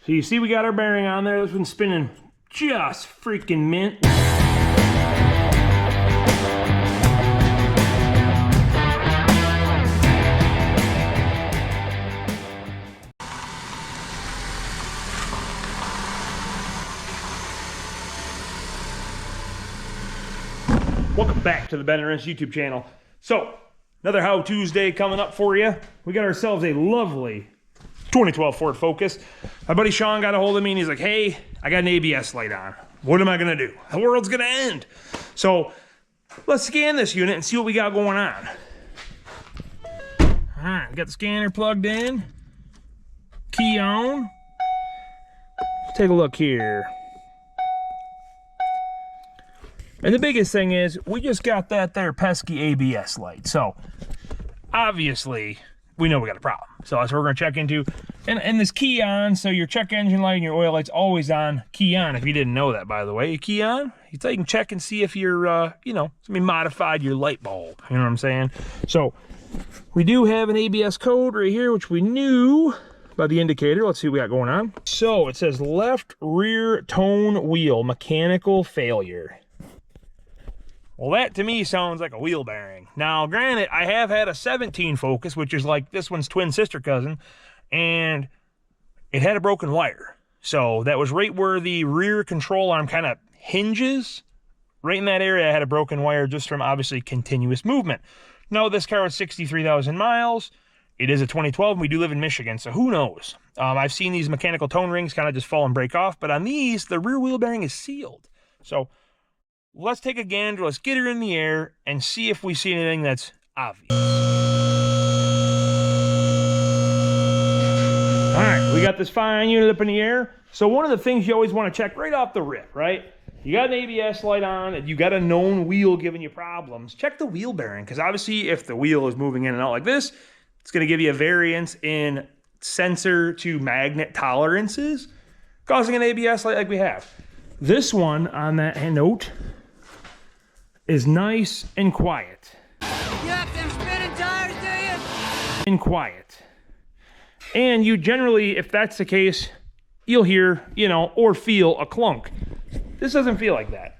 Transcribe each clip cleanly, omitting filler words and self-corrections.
So you see we got our bearing on there. This one's spinning just freaking mint. Welcome back to the Ben and Rinse YouTube channel. So, another How Tuesday coming up for you. We got ourselves a lovely 2012 Ford Focus. My buddy Sean got a hold of me and he's like, hey, I got an ABS light on. What am I gonna do? The world's gonna end. So, let's scan this unit and see what we got going on. All right, we got the scanner plugged in. Key on. Let's take a look here. And the biggest thing is, we just got that there pesky ABS light. So, obviously, we know we got a problem. So that's what we're gonna check into. And this key on, so your check engine light and your oil light's always on, key on, if you didn't know that, by the way. Key on, you can check and see if you're, you know, somebody modified your light bulb. You know what I'm saying? So, we do have an ABS code right here, which we knew by the indicator. Let's see what we got going on. So, it says left rear tone wheel, mechanical failure. Well, that to me sounds like a wheel bearing. Now, granted, I have had a 17 Focus, which is like this one's twin sister cousin, and it had a broken wire. So that was right where the rear control arm kind of hinges. Right in that area, I had a broken wire just from obviously continuous movement. Now, this car was 63,000 miles. It is a 2012, and we do live in Michigan, so who knows? I've seen these mechanical tone rings kind of just fall and break off, but on these, the rear wheel bearing is sealed. So let's take a gander, let's get her in the air, and see if we see anything that's obvious. All right, we got this fine unit up in the air. So one of the things you always want to check right off the rip, right? You got an ABS light on, and you got a known wheel giving you problems. Check the wheel bearing, because obviously if the wheel is moving in and out like this, it's going to give you a variance in sensor to magnet tolerances, causing an ABS light like we have. This one on that note is nice and quiet. You have them spinning tires, do you? And quiet. And you generally, if that's the case, you'll hear, you know, or feel a clunk. This doesn't feel like that.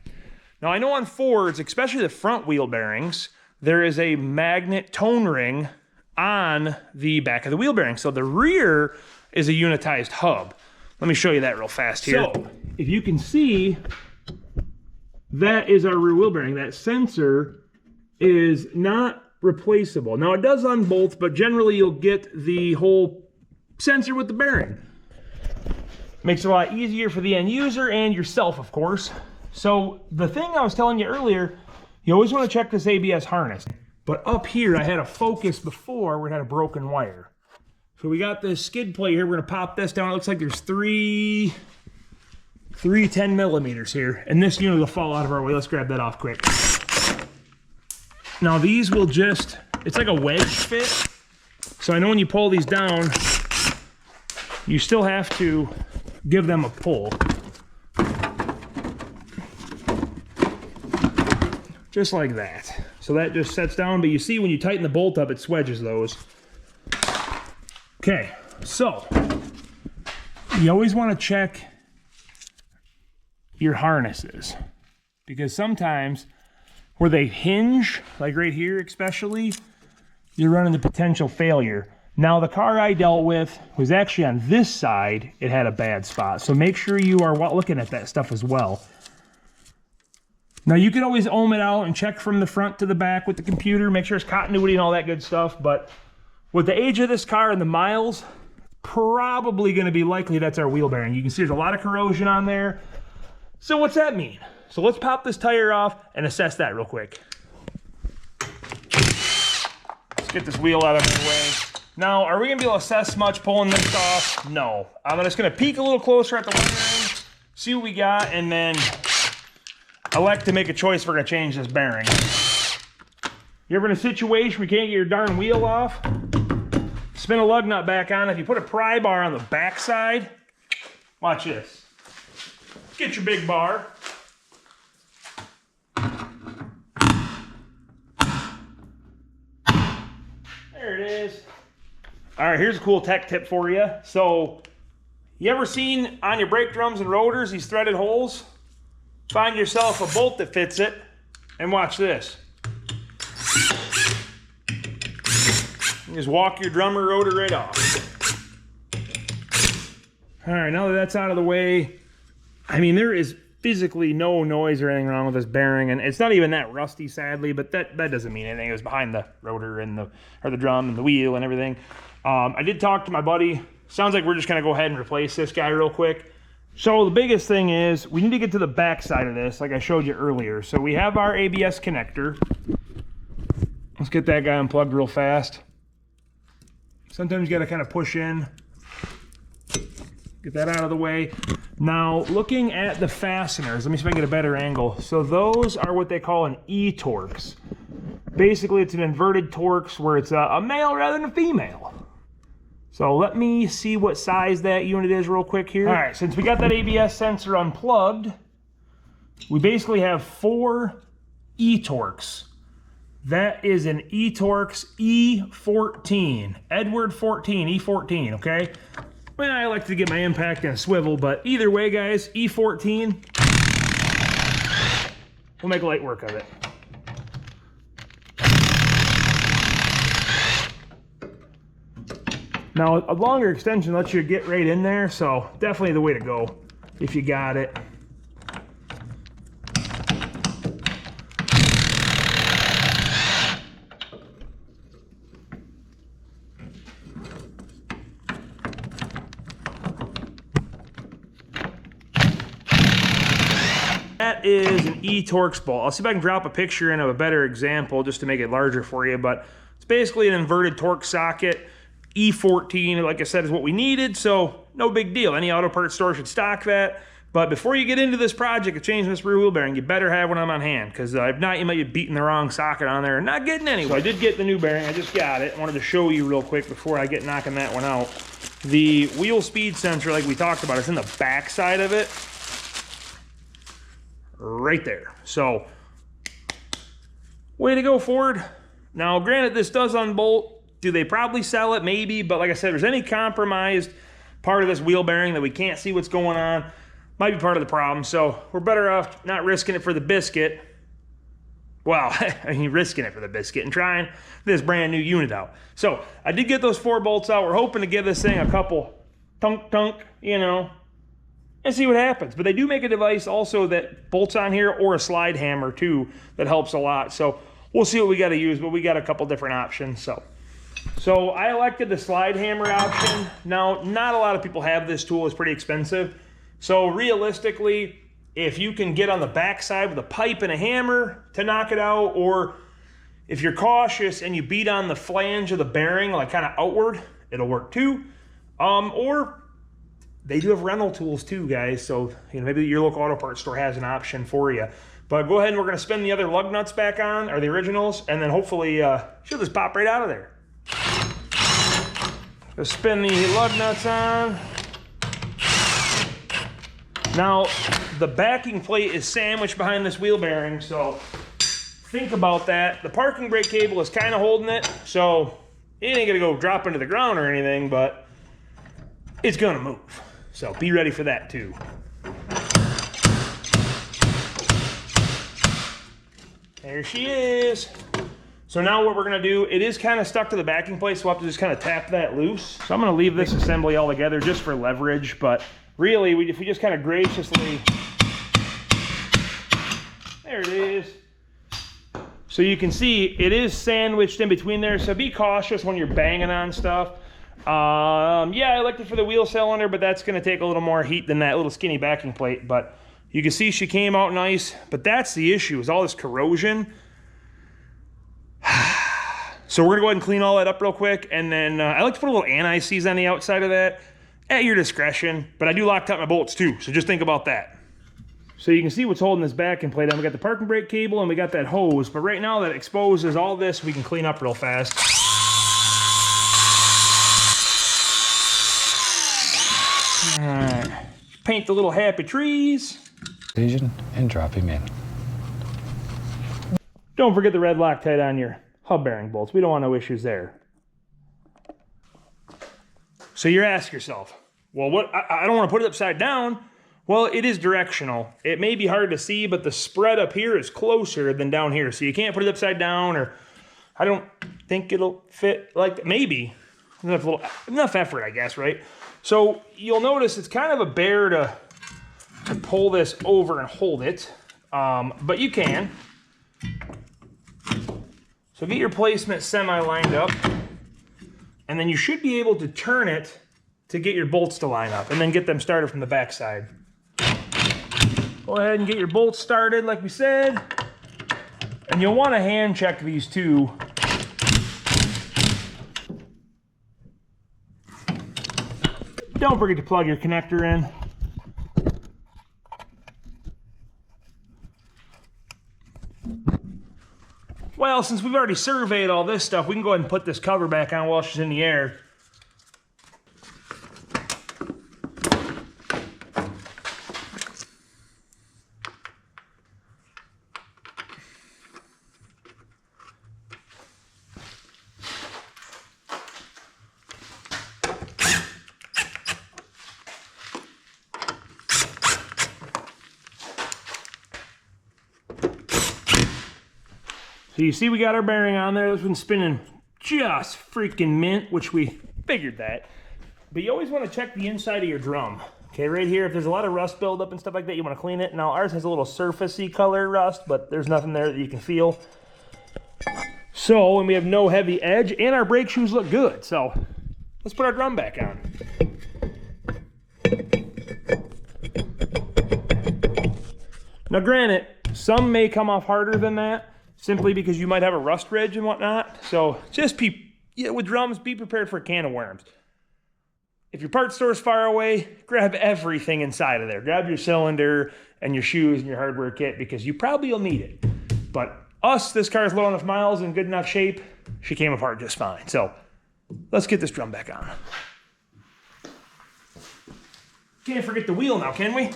Now, I know on Fords, especially the front wheel bearings, there is a magnet tone ring on the back of the wheel bearing. So the rear is a unitized hub. Let me show you that real fast here. So, if you can see, that is our rear wheel bearing. That sensor is not replaceable. Now, it does unbolt, but generally you'll get the whole sensor with the bearing. Makes it a lot easier for the end user and yourself, of course. So, the thing I was telling you earlier, you always want to check this ABS harness. But up here, I had a Focus before where it had a broken wire. So we got this skid plate here. We're gonna pop this down. It looks like there's three 10 millimeters here. And this unit will fall out of our way. Let's grab that off quick. Now these will just, it's like a wedge fit. So I know when you pull these down, you still have to give them a pull. Just like that. So that just sets down, but you see when you tighten the bolt up, it swedges those. Okay, so you always want to check your harnesses, because sometimes where they hinge, like right here especially, you're running the potential failure. Now the car I dealt with was actually on this side, it had a bad spot. So make sure you are looking at that stuff as well. Now you can always ohm it out and check from the front to the back with the computer, make sure it's continuity and all that good stuff, but with the age of this car and the miles, probably going to be likely that's our wheel bearing. You can see there's a lot of corrosion on there. So what's that mean? So let's pop this tire off and assess that real quick. Let's get this wheel out of the way. Now, are we going to be able to assess much pulling this off? No. I'm just going to peek a little closer at the wiring, see what we got, and then elect to make a choice if we're going to change this bearing. You ever in a situation where you can't get your darn wheel off? Spin a lug nut back on. If you put a pry bar on the back side, watch this. Get your big bar. There it is. All right, here's a cool tech tip for you. So You ever seen on your brake drums and rotors these threaded holes? Find yourself a bolt that fits it, and watch this. You just walk your drum or rotor right off. All right, now that that's out of the way, I mean, there is physically no noise or anything wrong with this bearing, and it's not even that rusty, sadly, but that doesn't mean anything. It was behind the rotor and the drum and the wheel and everything. I did talk to my buddy. Sounds like we're just gonna go ahead and replace this guy real quick. So the biggest thing is we need to get to the back side of this, like I showed you earlier. So we have our ABS connector. Let's get that guy unplugged real fast. Sometimes you gotta kind of push in. Get that out of the way. Now, looking at the fasteners, let me see if I can get a better angle. So those are what they call an eTorx. Basically, it's an inverted Torx where it's a male rather than a female. So let me see what size that unit is real quick here. All right, since we got that ABS sensor unplugged, we basically have 4 eTorx. That is an eTorx E14, Edward 14, E14, okay? Well, I like to get my impact in a swivel, but either way, guys, E14, we'll make light work of it. Now, a longer extension lets you get right in there, so definitely the way to go if you got it. That is an eTorx bolt. I'll see if I can drop a picture in of a better example just to make it larger for you, but it's basically an inverted Torx socket. E14, like I said, is what we needed, so no big deal. Any auto parts store should stock that. But before you get into this project of changing this rear wheel bearing, you better have one of them on hand, because if not, you might be beating the wrong socket on there and not getting anywhere. So I did get the new bearing. I just got it. I wanted to show you real quick before I get knocking that one out. The wheel speed sensor, like we talked about, is in the back side of it. Right there. So, way to go, Ford. Now, granted, this does unbolt. Do they probably sell it? Maybe. But like I said, if there's any compromised part of this wheel bearing that we can't see what's going on, might be part of the problem. So we're better off not risking it for the biscuit. Well, I mean, risking it for the biscuit and trying this brand new unit out. So I did get those 4 bolts out. We're hoping to give this thing a couple tunk, you know, and see what happens. But they do make a device also that bolts on here, or a slide hammer too, that helps a lot. So we'll see what we got to use, but we got a couple different options. So I elected the slide hammer option. Now, not a lot of people have this tool. It's pretty expensive. So realistically, if you can get on the back side with a pipe and a hammer to knock it out, or if you're cautious and you beat on the flange of the bearing, like kind of outward, it'll work too. Or they do have rental tools too, guys. So maybe your local auto parts store has an option for you. But go ahead and we're going to spin the other lug nuts back on, or the originals, and then hopefully she'll just pop right out of there. Just spin the lug nuts on. Now, the backing plate is sandwiched behind this wheel bearing, so think about that. The parking brake cable is kind of holding it, so it ain't gonna go drop into the ground or anything, but it's gonna move. So be ready for that too. There she is. So now what we're gonna do, it is kind of stuck to the backing plate, so we'll have to just kind of tap that loose. So I'm gonna leave this assembly all together just for leverage, but really, if we just kind of graciously, there it is. So you can see it is sandwiched in between there, so be cautious when you're banging on stuff. Yeah, I liked it for the wheel cylinder, but that's gonna take a little more heat than that little skinny backing plate, but you can see she came out nice, but that's the issue, is all this corrosion. So we're gonna go ahead and clean all that up real quick, and then I like to put a little anti-seize on the outside of that, at your discretion, but I do lock up my bolts too, so just think about that. So you can see what's holding this backing plate on. We got the parking brake cable and we got that hose, but right now that exposes all this, we can clean up real fast. All right, paint the little happy trees. And drop him in. Don't forget the red Loctite on your hub bearing bolts. We don't want no issues there. So you're asking yourself, Well, what I don't want to put it upside down. Well, it is directional. It may be hard to see, but the spread up here is closer than down here. So you can't put it upside down, or I don't think it'll fit like, maybe. Enough effort, I guess, right? So you'll notice it's kind of a bear to pull this over and hold it, but you can. So get your placement semi-lined up, and then you should be able to turn it to get your bolts to line up, and then get them started from the back side. Go ahead and get your bolts started like we said, and you'll want to hand check these too. Don't forget to plug your connector in. Well, since we've already surveyed all this stuff, we can go ahead and put this cover back on while she's in the air. So you see we got our bearing on there. This one's spinning just freaking mint, which we figured that. But you always want to check the inside of your drum. Okay, right here, if there's a lot of rust buildup and stuff like that, you want to clean it. Now ours has a little surfacey color rust, but there's nothing there that you can feel. So, and we have no heavy edge, and our brake shoes look good. So let's put our drum back on. Now granted, some may come off harder than that, simply because you might have a rust ridge and whatnot. So just with drums, be prepared for a can of worms. If your parts store's far away, grab everything inside of there. Grab your cylinder and your shoes and your hardware kit, because you probably will need it. But this car's low enough miles and good enough shape, she came apart just fine. So let's get this drum back on. Can't forget the wheel now, can we?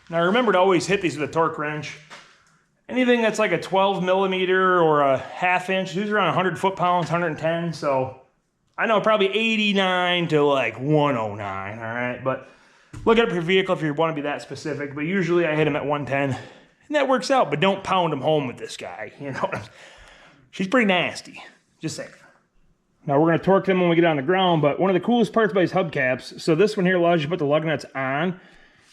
Now remember to always hit these with a torque wrench. Anything that's like a 12 millimeter or a ½ inch, these are around 100 foot-pounds, 110. So I know probably 89 to like 109, all right? But look up your vehicle if you want to be that specific. But usually I hit them at 110, and that works out. But don't pound them home with this guy, you know. She's pretty nasty, just saying. Now we're going to torque them when we get on the ground, but one of the coolest parts about these hubcaps, so this one here allows you to put the lug nuts on,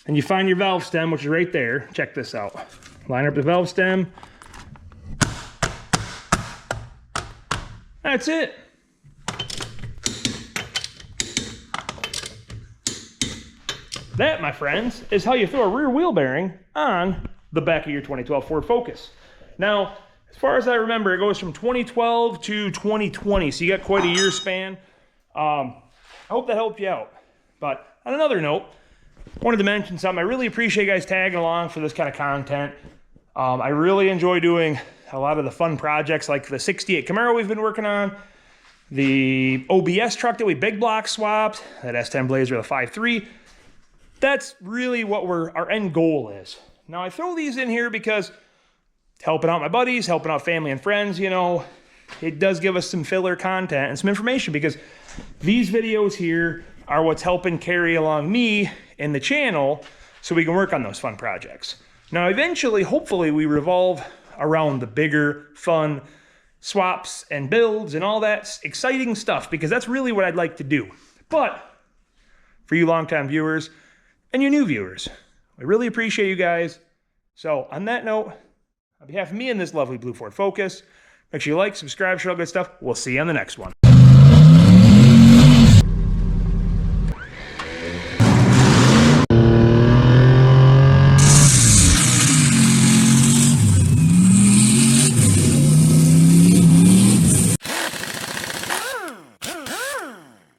and you find your valve stem, which is right there. Check this out. Line up the valve stem. That's it. That, my friends, is how you throw a rear wheel bearing on the back of your 2012 Ford Focus. Now, as far as I remember, it goes from 2012 to 2020, so you got quite a year span. I hope that helped you out. But on another note, wanted to mention something. I really appreciate you guys tagging along for this kind of content. I really enjoy doing a lot of the fun projects like the 68 Camaro we've been working on, the OBS truck that we big block swapped, that S10 Blazer, the 5.3. That's really what our end goal is. Now I throw these in here because helping out my buddies, helping out family and friends, you know, it does give us some filler content and some information, because these videos here are what's helping carry along me and the channel so we can work on those fun projects. Now, eventually, hopefully, we revolve around the bigger, fun swaps and builds and all that exciting stuff, because that's really what I'd like to do. But for you longtime viewers and you new viewers, I really appreciate you guys. So on that note, on behalf of me and this lovely blue Ford Focus, make sure you like, subscribe, share all good stuff. We'll see you on the next one.